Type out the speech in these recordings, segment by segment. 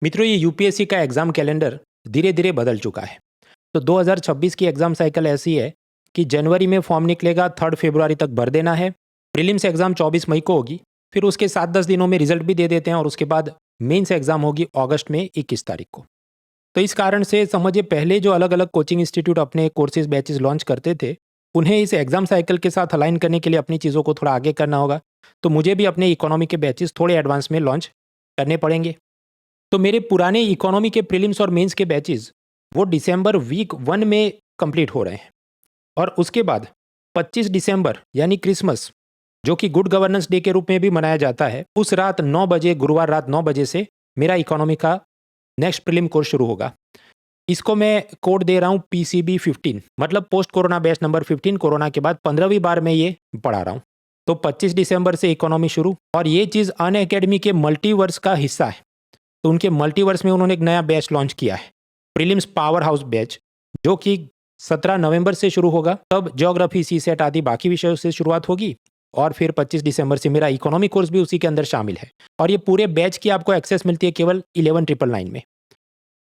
मित्रों, ये यूपीएससी का एग्ज़ाम कैलेंडर धीरे धीरे बदल चुका है। तो 2026 की एग्ज़ाम साइकिल ऐसी है कि जनवरी में फॉर्म निकलेगा, 3 फरवरी तक भर देना है। प्रीलिम्स एग्ज़ाम 24 मई को होगी, फिर उसके 7-10 दिनों में रिजल्ट भी दे देते हैं और उसके बाद मेंस एग्ज़ाम होगी अगस्त में 21 तारीख को। तो इस कारण से समझिए, पहले जो अलग अलग कोचिंग इंस्टीट्यूट अपने कोर्सेज बैचेज लॉन्च करते थे, उन्हें इस एग्ज़ाम साइकिल के साथ अलाइन करने के लिए अपनी चीज़ों को थोड़ा आगे करना होगा। तो मुझे भी अपने इकोनॉमी के बैचेज थोड़े एडवांस में लॉन्च करने पड़ेंगे। तो मेरे पुराने इकोनॉमी के प्रीलिम्स और मेंस के बैचेस वो दिसंबर वीक 1 में कंप्लीट हो रहे हैं और उसके बाद 25 दिसंबर यानी क्रिसमस, जो कि गुड गवर्नेंस डे के रूप में भी मनाया जाता है, उस रात 9 बजे, गुरुवार रात 9 बजे से मेरा इकोनॉमी का नेक्स्ट प्रीलिम कोर्स शुरू होगा। इसको मैं कोड दे रहा हूँ PCB 15, मतलब post corona batch number 15। Corona के बाद 15वीं बार मैं ये पढ़ा रहा हूँ। तो 25 दिसंबर से इकोनॉमी शुरू, और ये चीज़ अनअकैडमी के मल्टीवर्स का हिस्सा है। तो उनके मल्टीवर्स में उन्होंने एक नया बैच लॉन्च किया है, प्रीलिम्स पावर हाउस बैच, जो कि 17 नवंबर से शुरू होगा। तब ज्योग्राफी, सीसेट आदि बाकी विषयों से शुरुआत होगी और फिर 25 दिसंबर से मेरा इकोनॉमी कोर्स भी उसी के अंदर शामिल है। और ये पूरे बैच की आपको एक्सेस मिलती है केवल 11,999 में।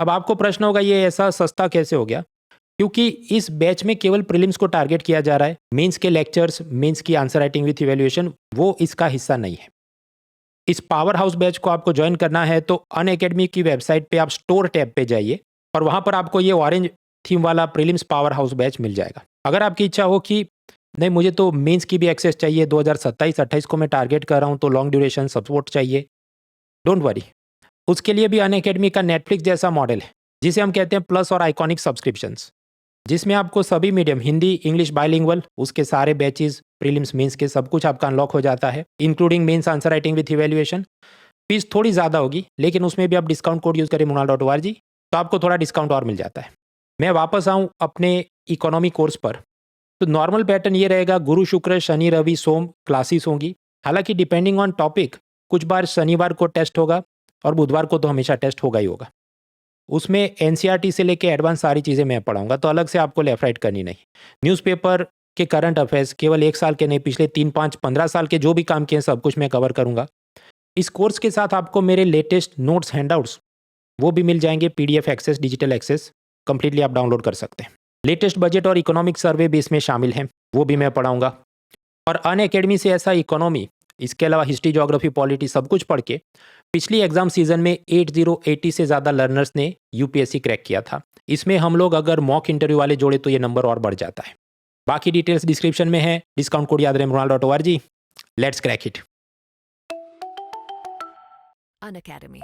अब आपको प्रश्न होगा, ये ऐसा सस्ता कैसे हो गया? क्योंकि इस बैच में केवल प्रीलिम्स को टारगेट किया जा रहा है। मेंस के लेक्चर्स, मेंस की आंसर राइटिंग विथ इवैल्यूएशन, वो इसका हिस्सा नहीं है। इस पावर हाउस बैच को आपको ज्वाइन करना है तो अनअकैडमी की वेबसाइट पे आप स्टोर टैब पे जाइए और वहां पर आपको ये ऑरेंज थीम वाला प्रीलिम्स पावर हाउस बैच मिल जाएगा। अगर आपकी इच्छा हो कि नहीं, मुझे तो मेंस की भी एक्सेस चाहिए, 2027-28 को मैं टारगेट कर रहा हूं, तो लॉन्ग ड्यूरेशन सपोर्ट चाहिए, डोंट वरी, उसके लिए भी अनअकैडमी का नेटफ्लिक्स जैसा मॉडल है, जिसे हम कहते हैं प्लस और आइकॉनिक सब्सक्रिप्शंस, जिसमें आपको सभी मीडियम, हिंदी, इंग्लिश, बाइलिंगुअल, उसके सारे बैचेस, प्रीलिम्स, मेंस के सब कुछ आपका अनलॉक हो जाता है, including mains answer writing with evaluation. Fees थोड़ी ज़्यादा होगी, लेकिन उसमें भी आप डिस्काउंट कोड यूज़ करें munal.org, तो आपको थोड़ा डिस्काउंट और मिल जाता है। मैं वापस आऊँ अपने इकोनॉमी कोर्स पर, तो नॉर्मल पैटर्न ये रहेगा, गुरु शुक्र शनि रवि सोम क्लासेस होंगी। हालांकि डिपेंडिंग ऑन टॉपिक, कुछ बार शनिवार को टेस्ट होगा और बुधवार को तो हमेशा टेस्ट होगा ही होगा। उसमें NCERT से लेके एडवांस सारी चीज़ें मैं पढ़ाऊंगा, तो अलग से आपको लेफ्ट राइट करनी नहीं। न्यूज़पेपर के करंट अफेयर्स, केवल 1 साल के नहीं, पिछले 3, 5, 15 साल के जो भी काम किए सब कुछ मैं कवर करूंगा। इस कोर्स के साथ आपको मेरे लेटेस्ट नोट्स, हैंडआउट्स वो भी मिल जाएंगे, PDF access, digital access, completely आप डाउनलोड कर सकते हैं। लेटेस्ट बजट और इकोनॉमिक सर्वे भी इसमें शामिल हैं, वो भी मैं पढ़ाऊंगा। और अनअकैडमी से ऐसा इकोनॉमी, इसके अलावा हिस्ट्री, ज्योग्राफी, पॉलिटी सब कुछ पढ़ के पिछली एग्जाम सीजन में 8080 से ज़्यादा लर्नर्स ने UPSC क्रैक किया था। इसमें हम लोग अगर मॉक इंटरव्यू वाले जोड़े तो ये नंबर और बढ़ जाता है। बाकी डिटेल्स डिस्क्रिप्शन में है, डिस्काउंट कोड याद रहे, munal.org। Let's crack it. Unacademy.